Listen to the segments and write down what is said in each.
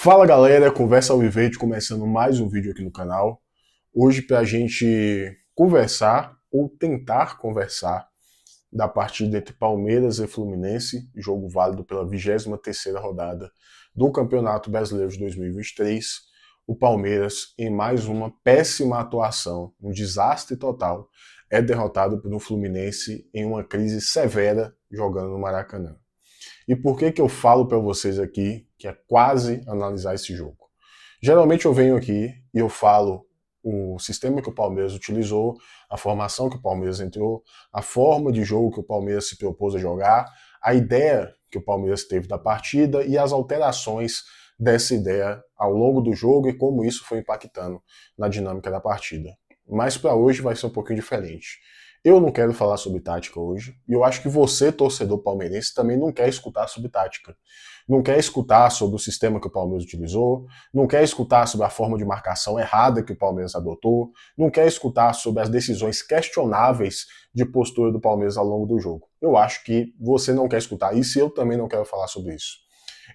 Fala galera, Conversa Alviverde começando mais um vídeo aqui no canal. Hoje para a gente conversar ou tentar conversar da partida entre Palmeiras e Fluminense, jogo válido pela 23ª rodada do Campeonato Brasileiro de 2023. O Palmeiras, em mais uma péssima atuação, um desastre total, é derrotado por um Fluminense em uma crise severa jogando no Maracanã. E por que eu falo para vocês aqui que é quase analisar esse jogo? Geralmente eu venho aqui e eu falo o sistema que o Palmeiras utilizou, a formação que o Palmeiras entrou, a forma de jogo que o Palmeiras se propôs a jogar, a ideia que o Palmeiras teve da partida e as alterações dessa ideia ao longo do jogo e como isso foi impactando na dinâmica da partida. Mas para hoje vai ser um pouquinho diferente. Eu não quero falar sobre tática hoje, e eu acho que você, torcedor palmeirense, também não quer escutar sobre tática. Não quer escutar sobre o sistema que o Palmeiras utilizou, não quer escutar sobre a forma de marcação errada que o Palmeiras adotou, não quer escutar sobre as decisões questionáveis de postura do Palmeiras ao longo do jogo. Eu acho que você não quer escutar isso e eu também não quero falar sobre isso.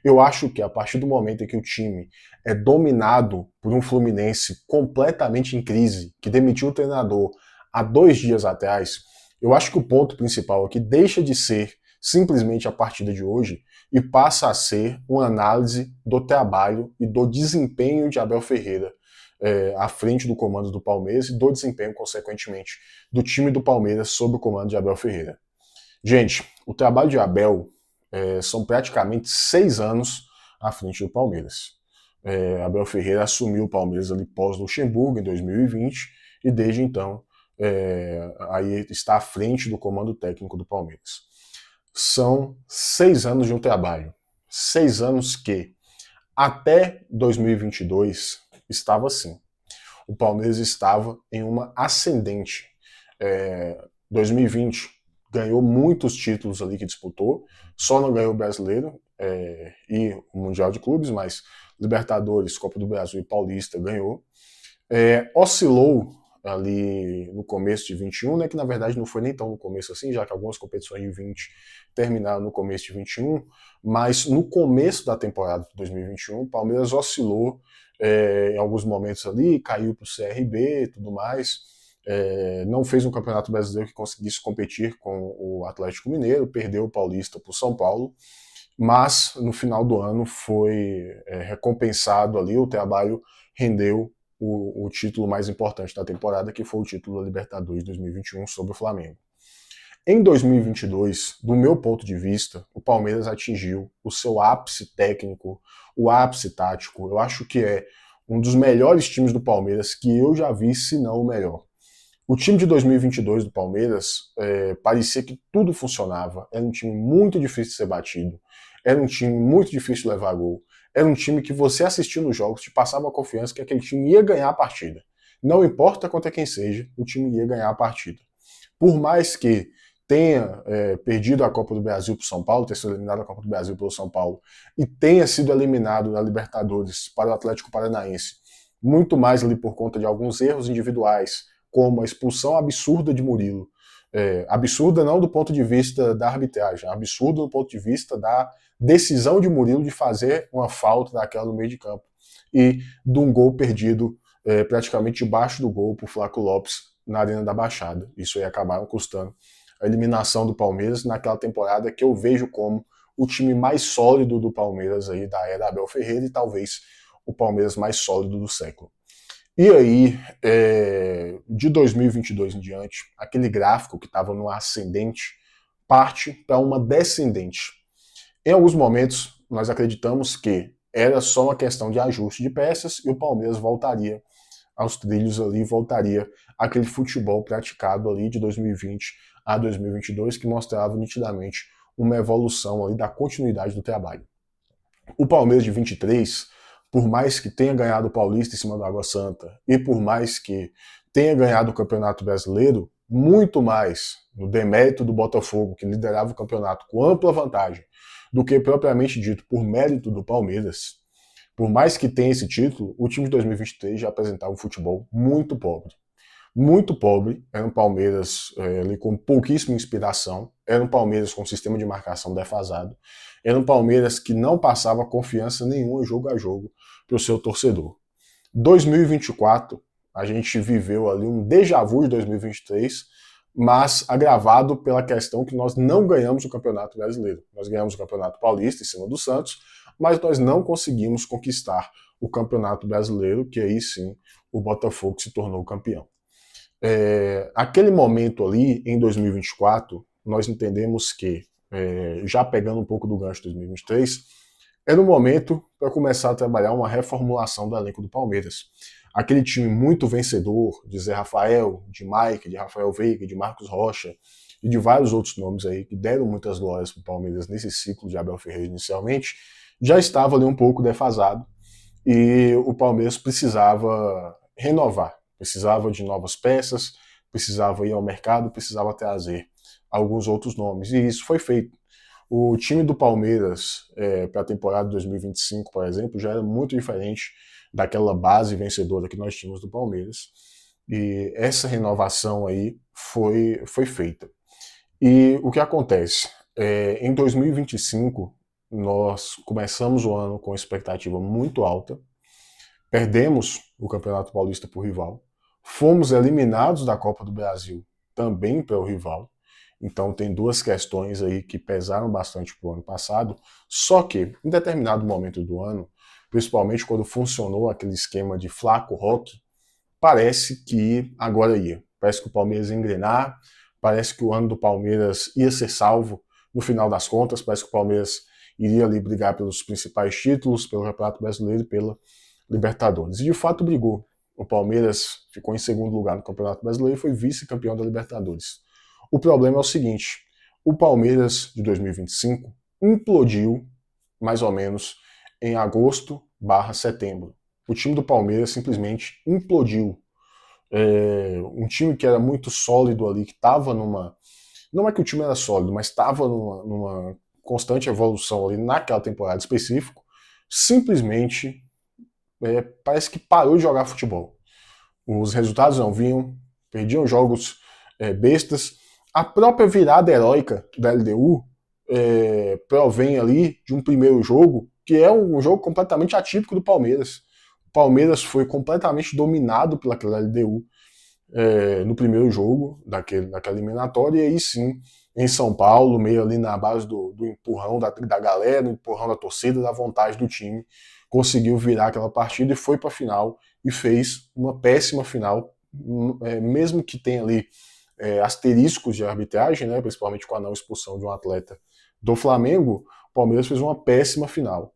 Eu acho que a partir do momento em que o time é dominado por um Fluminense completamente em crise, que demitiu o treinador há 2 dias atrás, eu acho que o ponto principal aqui deixa de ser simplesmente a partida de hoje e passa a ser uma análise do trabalho e do desempenho de Abel Ferreira à frente do comando do Palmeiras e do desempenho, consequentemente, do time do Palmeiras sob o comando de Abel Ferreira. Gente, o trabalho de Abel são praticamente 6 anos à frente do Palmeiras. Abel Ferreira assumiu o Palmeiras ali pós-Luxemburgo em 2020 e desde então aí está à frente do comando técnico do Palmeiras. São 6 anos de um trabalho. 6 anos que até 2022 estava assim. O Palmeiras estava em uma ascendente. 2020 ganhou muitos títulos ali que disputou, só não ganhou o Brasileiro e o Mundial de Clubes, mas Libertadores, Copa do Brasil e Paulista ganhou. Oscilou ali no começo de 21, né, que na verdade não foi nem tão no começo assim, já que algumas competições de 20 terminaram no começo de 21, mas no começo da temporada de 2021, o Palmeiras oscilou em alguns momentos ali, caiu para o CRB e tudo mais, não fez um campeonato brasileiro que conseguisse competir com o Atlético Mineiro, perdeu o Paulista para o São Paulo, mas no final do ano foi recompensado ali, o trabalho rendeu o título mais importante da temporada, que foi o título da Libertadores 2021 sobre o Flamengo. Em 2022, do meu ponto de vista, o Palmeiras atingiu o seu ápice técnico, o ápice tático. Eu acho que é um dos melhores times do Palmeiras que eu já vi, se não o melhor. O time de 2022 do Palmeiras parecia que tudo funcionava. Era um time muito difícil de ser batido. Era um time muito difícil de levar gol. Era um time que você assistindo os jogos te passava a confiança que aquele time ia ganhar a partida. Não importa contra quem seja, o time ia ganhar a partida. Por mais que tenha perdido a Copa do Brasil para o São Paulo, tenha sido eliminado a Copa do Brasil pelo São Paulo, e tenha sido eliminado na Libertadores para o Atlético Paranaense, muito mais ali por conta de alguns erros individuais, como a expulsão absurda de Murilo. Absurda não do ponto de vista da arbitragem, absurda do ponto de vista da decisão de Murilo de fazer uma falta daquela no meio de campo e de um gol perdido praticamente debaixo do gol por Flaco Lopes na Arena da Baixada. Isso aí acabaram custando a eliminação do Palmeiras naquela temporada que eu vejo como o time mais sólido do Palmeiras aí da era Abel Ferreira e talvez o Palmeiras mais sólido do século. E aí, de 2022 em diante, aquele gráfico que estava no ascendente parte para uma descendente. Em alguns momentos, nós acreditamos que era só uma questão de ajuste de peças e o Palmeiras voltaria aos trilhos ali, voltaria àquele futebol praticado ali de 2020 a 2022, que mostrava nitidamente uma evolução ali da continuidade do trabalho. O Palmeiras de 23, por mais que tenha ganhado o Paulista em cima do Água Santa e por mais que tenha ganhado o Campeonato Brasileiro, muito mais no demérito do Botafogo, que liderava o campeonato com ampla vantagem, do que propriamente dito por mérito do Palmeiras, por mais que tenha esse título, o time de 2023 já apresentava um futebol muito pobre. muito pobre, era um Palmeiras ali com pouquíssima inspiração, era um Palmeiras com sistema de marcação defasado, era um Palmeiras que não passava confiança nenhuma jogo a jogo para o seu torcedor. 2024, a gente viveu ali um déjà vu de 2023, mas agravado pela questão que nós não ganhamos o Campeonato Brasileiro. Nós ganhamos o Campeonato Paulista em cima do Santos, mas nós não conseguimos conquistar o Campeonato Brasileiro, que aí sim o Botafogo se tornou campeão. Aquele momento ali, em 2024, nós entendemos que, já pegando um pouco do gancho de 2023, era o momento para começar a trabalhar uma reformulação do elenco do Palmeiras. Aquele time muito vencedor, de Zé Rafael, de Mike, de Rafael Veiga, de Marcos Rocha e de vários outros nomes aí que deram muitas glórias para o Palmeiras nesse ciclo de Abel Ferreira inicialmente, já estava ali um pouco defasado e o Palmeiras precisava renovar, precisava de novas peças, precisava ir ao mercado, precisava trazer alguns outros nomes, e isso foi feito. O time do Palmeiras para a temporada de 2025, por exemplo, já era muito diferente daquela base vencedora que nós tínhamos do Palmeiras, e essa renovação aí foi feita. E o que acontece? Em 2025, nós começamos o ano com expectativa muito alta, perdemos o Campeonato Paulista para o rival, fomos eliminados da Copa do Brasil também para o rival, então tem duas questões aí que pesaram bastante para o ano passado, só que em determinado momento do ano, principalmente quando funcionou aquele esquema de Flaco Roque, parece que agora ia. Parece que o Palmeiras ia engrenar, parece que o ano do Palmeiras ia ser salvo no final das contas, parece que o Palmeiras iria ali brigar pelos principais títulos, pelo Campeonato Brasileiro e pela Libertadores. E de fato brigou. O Palmeiras ficou em segundo lugar no Campeonato Brasileiro e foi vice-campeão da Libertadores. O problema é o seguinte, o Palmeiras de 2025 implodiu mais ou menos em agosto/setembro. O time do Palmeiras simplesmente implodiu. Um time que era muito sólido ali, que estava numa... Não é que o time era sólido, mas estava numa constante evolução ali naquela temporada específica, simplesmente parece que parou de jogar futebol. Os resultados não vinham, perdiam jogos bestas. A própria virada heróica da LDU provém ali de um primeiro jogo, que é um jogo completamente atípico do Palmeiras. O Palmeiras foi completamente dominado pelaquela LDU no primeiro jogo daquela eliminatória, e aí sim, em São Paulo, meio ali na base do empurrão da galera, do empurrão da torcida, da vontade do time, conseguiu virar aquela partida e foi para a final e fez uma péssima final, mesmo que tenha ali asteriscos de arbitragem, né, principalmente com a não expulsão de um atleta do Flamengo, o Palmeiras fez uma péssima final.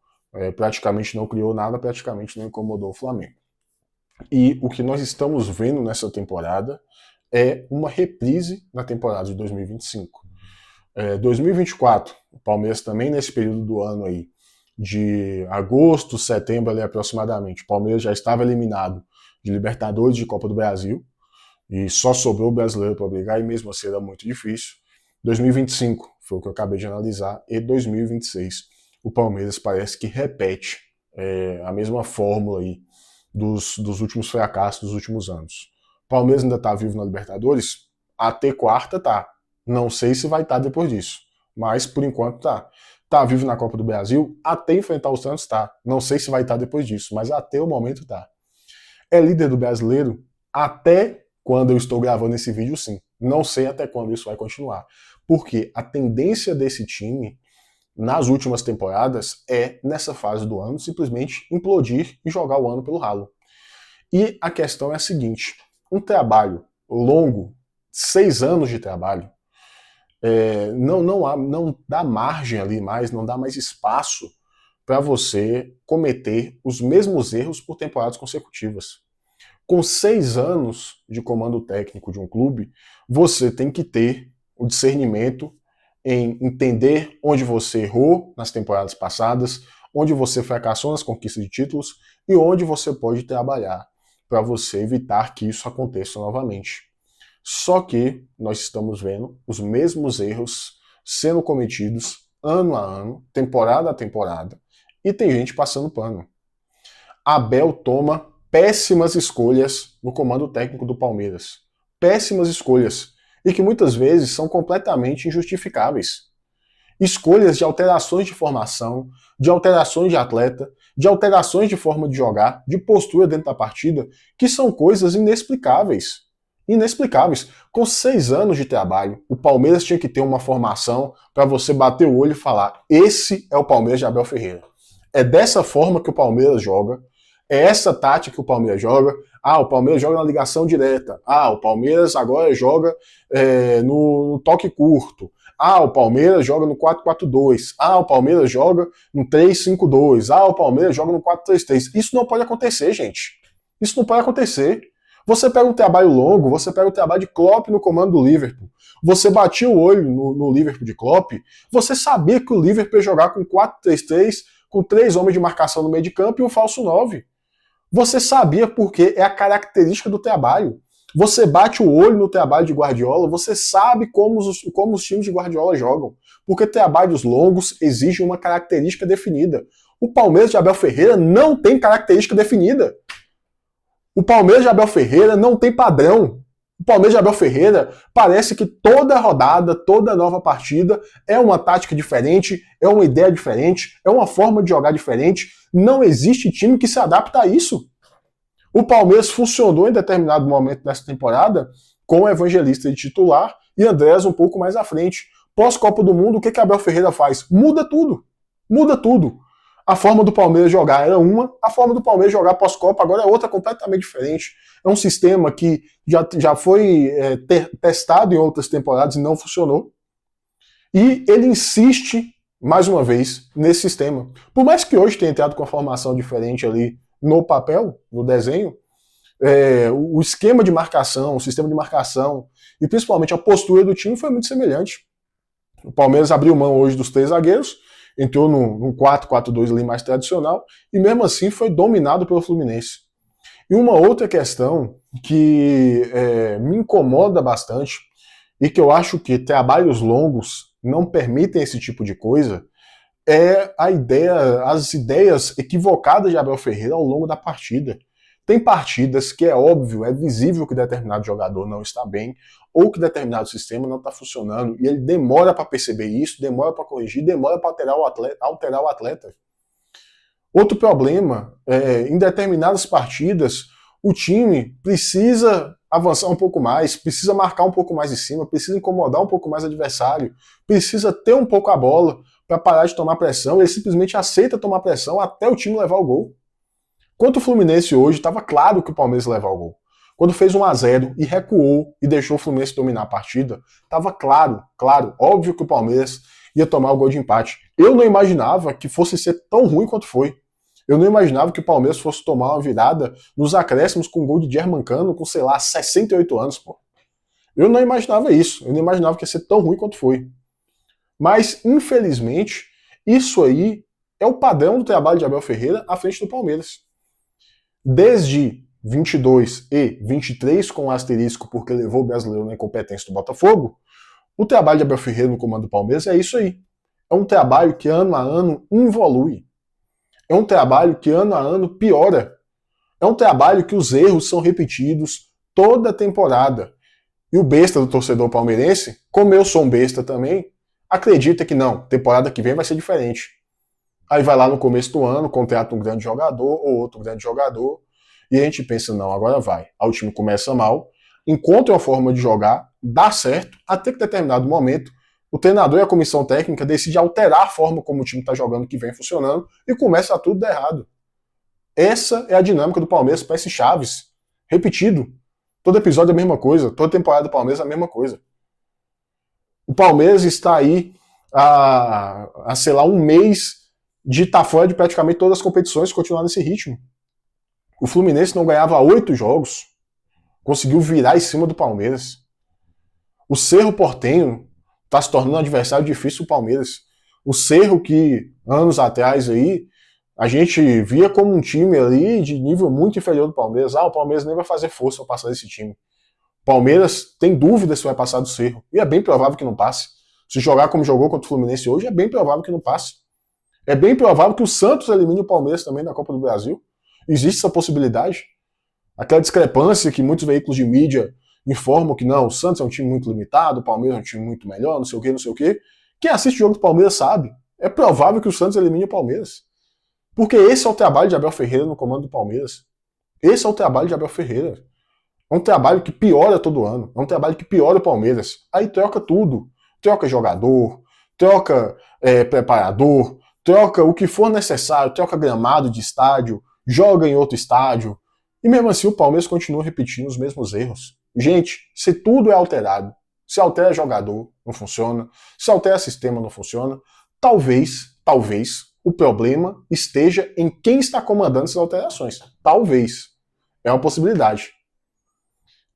Praticamente não criou nada, praticamente não incomodou o Flamengo. E o que nós estamos vendo nessa temporada é uma reprise na temporada de 2025. 2024, o Palmeiras também nesse período do ano aí, de agosto, setembro ali aproximadamente, o Palmeiras já estava eliminado de Libertadores, de Copa do Brasil, e só sobrou o brasileiro para brigar, e mesmo assim era muito difícil. 2025 foi o que eu acabei de analisar, e 2026 o Palmeiras parece que repete a mesma fórmula aí dos últimos fracassos dos últimos anos. O Palmeiras ainda está vivo na Libertadores? Até quarta tá. Não sei se vai estar depois disso, mas por enquanto tá. Tá vivo na Copa do Brasil? Até enfrentar o Santos tá. Não sei se vai estar depois disso, mas até o momento tá. É líder do Brasileiro? Até quando eu estou gravando esse vídeo, sim. Não sei até quando isso vai continuar. Porque a tendência desse time nas últimas temporadas é, nessa fase do ano, simplesmente implodir e jogar o ano pelo ralo. E a questão é a seguinte, um trabalho longo, 6 anos de trabalho, não dá margem ali mais, não dá mais espaço para você cometer os mesmos erros por temporadas consecutivas. Com 6 anos de comando técnico de um clube, você tem que ter o discernimento em entender onde você errou nas temporadas passadas, onde você fracassou nas conquistas de títulos e onde você pode trabalhar para você evitar que isso aconteça novamente. Só que nós estamos vendo os mesmos erros sendo cometidos ano a ano, temporada a temporada, e tem gente passando pano. Abel toma péssimas escolhas no comando técnico do Palmeiras. péssimas escolhas e que muitas vezes são completamente injustificáveis. Escolhas de alterações de formação, de alterações de atleta, de alterações de forma de jogar, de postura dentro da partida, que são coisas inexplicáveis. Inexplicáveis. Com 6 anos de trabalho, o Palmeiras tinha que ter uma formação para você bater o olho e falar: esse é o Palmeiras de Abel Ferreira. É dessa forma que o Palmeiras joga, é essa tática que o Palmeiras joga. Ah, o Palmeiras joga na ligação direta. Ah, o Palmeiras agora joga no toque curto. Ah, o Palmeiras joga no 4-4-2. Ah, o Palmeiras joga no 3-5-2. Ah, o Palmeiras joga no 4-3-3. Isso não pode acontecer, gente. Isso não pode acontecer. Você pega um trabalho longo, você pega o trabalho de Klopp no comando do Liverpool. Você batia o olho no Liverpool de Klopp, você sabia que o Liverpool ia jogar com 4-3-3, com 3 homens de marcação no meio de campo e um falso 9. Você sabia porque é a característica do trabalho. Você bate o olho no trabalho de Guardiola, você sabe como os times de Guardiola jogam. Porque trabalhos longos exigem uma característica definida. O Palmeiras de Abel Ferreira não tem característica definida. O Palmeiras de Abel Ferreira não tem padrão. O Palmeiras de Abel Ferreira parece que toda rodada, toda nova partida é uma tática diferente, é uma ideia diferente, é uma forma de jogar diferente. Não existe time que se adapta a isso. O Palmeiras funcionou em determinado momento dessa temporada com o Evangelista de titular e Andrés um pouco mais à frente. Pós-Copa do Mundo, o que Abel Ferreira faz? Muda tudo. Muda tudo. A forma do Palmeiras jogar era uma, a forma do Palmeiras jogar pós-Copa agora é outra, completamente diferente. É um sistema que já foi testado em outras temporadas e não funcionou. E ele insiste, mais uma vez, nesse sistema. Por mais que hoje tenha entrado com uma formação diferente ali no papel, no desenho, o esquema de marcação, o sistema de marcação e principalmente a postura do time foi muito semelhante. O Palmeiras abriu mão hoje dos 3 zagueiros, entrou num 4-4-2 ali mais tradicional e mesmo assim foi dominado pelo Fluminense. E uma outra questão que me incomoda bastante e que eu acho que trabalhos longos não permitem esse tipo de coisa é as ideias equivocadas de Abel Ferreira ao longo da partida. Tem partidas que é óbvio, é visível que determinado jogador não está bem ou que determinado sistema não está funcionando e ele demora para perceber isso, demora para corrigir, demora para alterar o atleta. Outro problema, em determinadas partidas, o time precisa avançar um pouco mais, precisa marcar um pouco mais em cima, precisa incomodar um pouco mais o adversário, precisa ter um pouco a bola para parar de tomar pressão, ele simplesmente aceita tomar pressão até o time levar o gol. Quanto o Fluminense hoje, estava claro que o Palmeiras ia levar o gol. Quando fez 1-0 e recuou e deixou o Fluminense dominar a partida, estava claro, óbvio que o Palmeiras ia tomar o gol de empate. Eu não imaginava que fosse ser tão ruim quanto foi. Eu não imaginava que o Palmeiras fosse tomar uma virada nos acréscimos com um gol de Germancano com, sei lá, 68 anos, pô. Eu não imaginava isso. Eu não imaginava que ia ser tão ruim quanto foi. Mas, infelizmente, isso aí é o padrão do trabalho de Abel Ferreira à frente do Palmeiras. Desde 22 e 23, com um asterisco porque levou o brasileiro na incompetência do Botafogo, o trabalho de Abel Ferreira no comando do Palmeiras é isso aí. É um trabalho que ano a ano involui. É um trabalho que ano a ano piora. É um trabalho que os erros são repetidos toda temporada. E o besta do torcedor palmeirense, como eu sou um besta também, acredita que não, temporada que vem vai ser diferente. Aí vai lá no começo do ano, contrata um grande jogador ou outro grande jogador, e a gente pensa, não, agora vai. Aí o time começa mal, encontra uma forma de jogar, dá certo, até que em determinado momento o treinador e a comissão técnica decidem alterar a forma como o time está jogando, que vem funcionando, e começa a tudo dar errado. Essa é a dinâmica do Palmeiras, parece Chaves. Repetido. Todo episódio é a mesma coisa, toda temporada do Palmeiras é a mesma coisa. O Palmeiras está aí sei lá, um mês de estar fora de praticamente todas as competições e continuar nesse ritmo. O Fluminense não ganhava 8 jogos, conseguiu virar em cima do Palmeiras. O Cerro Porteño está se tornando um adversário difícil do Palmeiras. O Cerro que, anos atrás aí, a gente via como um time ali de nível muito inferior do Palmeiras. O Palmeiras nem vai fazer força para passar desse time. O Palmeiras tem dúvida se vai passar do Cerro. E é bem provável que não passe. Se jogar como jogou contra o Fluminense hoje, é bem provável que não passe. É bem provável que o Santos elimine o Palmeiras também na Copa do Brasil. Existe essa possibilidade. Aquela discrepância que muitos veículos de mídia informam que não, o Santos é um time muito limitado, o Palmeiras é um time muito melhor, não sei o quê, não sei o quê. Quem assiste o jogo do Palmeiras sabe. É provável que o Santos elimine o Palmeiras. Porque esse é o trabalho de Abel Ferreira no comando do Palmeiras. Esse é o trabalho de Abel Ferreira. É um trabalho que piora todo ano. É um trabalho que piora o Palmeiras. Aí troca tudo. Troca jogador, troca preparador, troca o que for necessário, troca gramado de estádio, joga em outro estádio. E mesmo assim o Palmeiras continua repetindo os mesmos erros. Gente, se tudo é alterado, se altera jogador, não funciona, se altera sistema, não funciona, talvez, o problema esteja em quem está comandando essas alterações. Talvez. É uma possibilidade.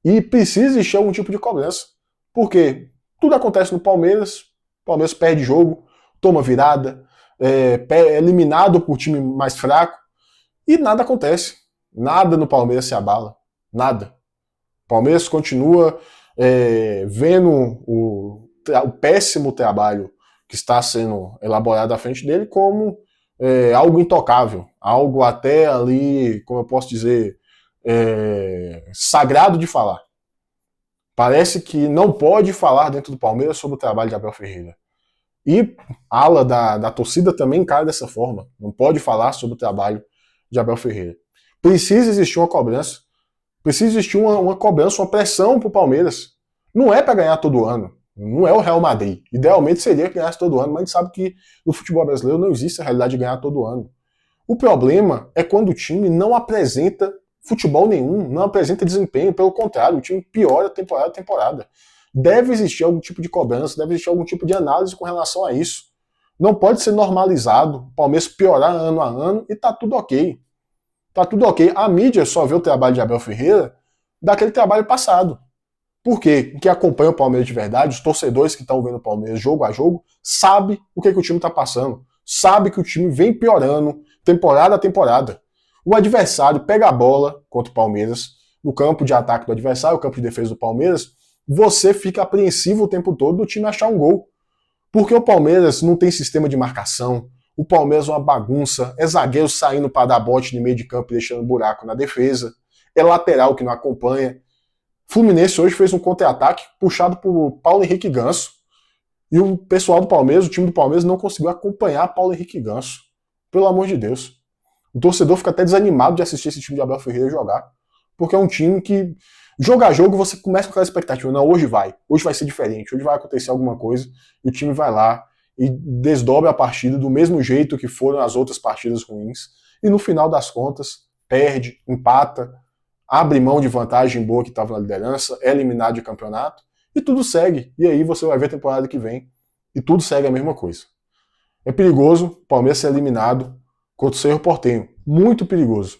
E precisa existir algum tipo de cobrança. Porque tudo acontece no Palmeiras, o Palmeiras perde jogo, toma virada, é eliminado por time mais fraco, e nada acontece. Nada no Palmeiras se abala. Nada. O Palmeiras continua vendo o péssimo trabalho que está sendo elaborado à frente dele como algo intocável, algo até ali, como eu posso dizer, sagrado de falar. Parece que não pode falar dentro do Palmeiras sobre o trabalho de Abel Ferreira. E a ala da torcida também encara dessa forma. Não pode falar sobre o trabalho de Abel Ferreira. Precisa existir uma cobrança. Precisa existir uma cobrança, uma pressão para o Palmeiras. Não é para ganhar todo ano. Não é o Real Madrid. Idealmente seria que ganhasse todo ano, mas a gente sabe que no futebol brasileiro não existe a realidade de ganhar todo ano. O problema é quando o time não apresenta futebol nenhum, não apresenta desempenho, pelo contrário, o time piora temporada a temporada. Deve existir algum tipo de cobrança, deve existir algum tipo de análise com relação a isso. Não pode ser normalizado o Palmeiras piorar ano a ano e tá tudo ok. Tá tudo ok. A mídia só vê o trabalho de Abel Ferreira daquele trabalho passado. Por quê? Quem acompanha o Palmeiras de verdade, os torcedores que estão vendo o Palmeiras jogo a jogo, sabe o que o time está passando. Sabe que o time vem piorando temporada a temporada. O adversário pega a bola contra o Palmeiras, no campo de ataque do adversário, o campo de defesa do Palmeiras, você fica apreensivo o tempo todo do time achar um gol. Porque o Palmeiras não tem sistema de marcação, o Palmeiras é uma bagunça, é zagueiro saindo para dar bote no meio de campo e deixando buraco na defesa, é lateral que não acompanha. Fluminense hoje fez um contra-ataque puxado por Paulo Henrique Ganso. E o pessoal do Palmeiras, o time do Palmeiras, não conseguiu acompanhar Paulo Henrique Ganso. Pelo amor de Deus. O torcedor fica até desanimado de assistir esse time de Abel Ferreira jogar. Porque é um time que, jogo a jogo, você começa com aquela expectativa. Não, hoje vai ser diferente, hoje vai acontecer alguma coisa, e o time vai lá e desdobra a partida do mesmo jeito que foram as outras partidas ruins. E no final das contas, perde, empata, abre mão de vantagem boa que estava na liderança, é eliminado de campeonato, e tudo segue. E aí você vai ver a temporada que vem, e tudo segue a mesma coisa. É perigoso o Palmeiras ser eliminado contra o Cerro Porteño. Muito perigoso.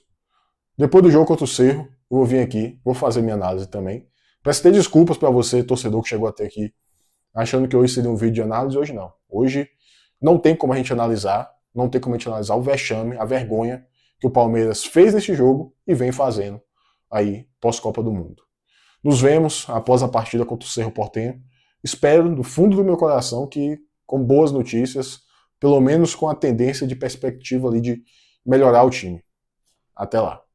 Depois do jogo contra o Cerro, eu vou vir aqui, vou fazer minha análise também. Peço ter desculpas para você, torcedor, que chegou até aqui, achando que hoje seria um vídeo de análise. Hoje não. Hoje não tem como a gente analisar, não tem como a gente analisar o vexame, a vergonha que o Palmeiras fez neste jogo e vem fazendo aí pós-Copa do Mundo. Nos vemos após a partida contra o Cerro Porteño. Espero, do fundo do meu coração, que com boas notícias, pelo menos com a tendência de perspectiva ali de melhorar o time. Até lá.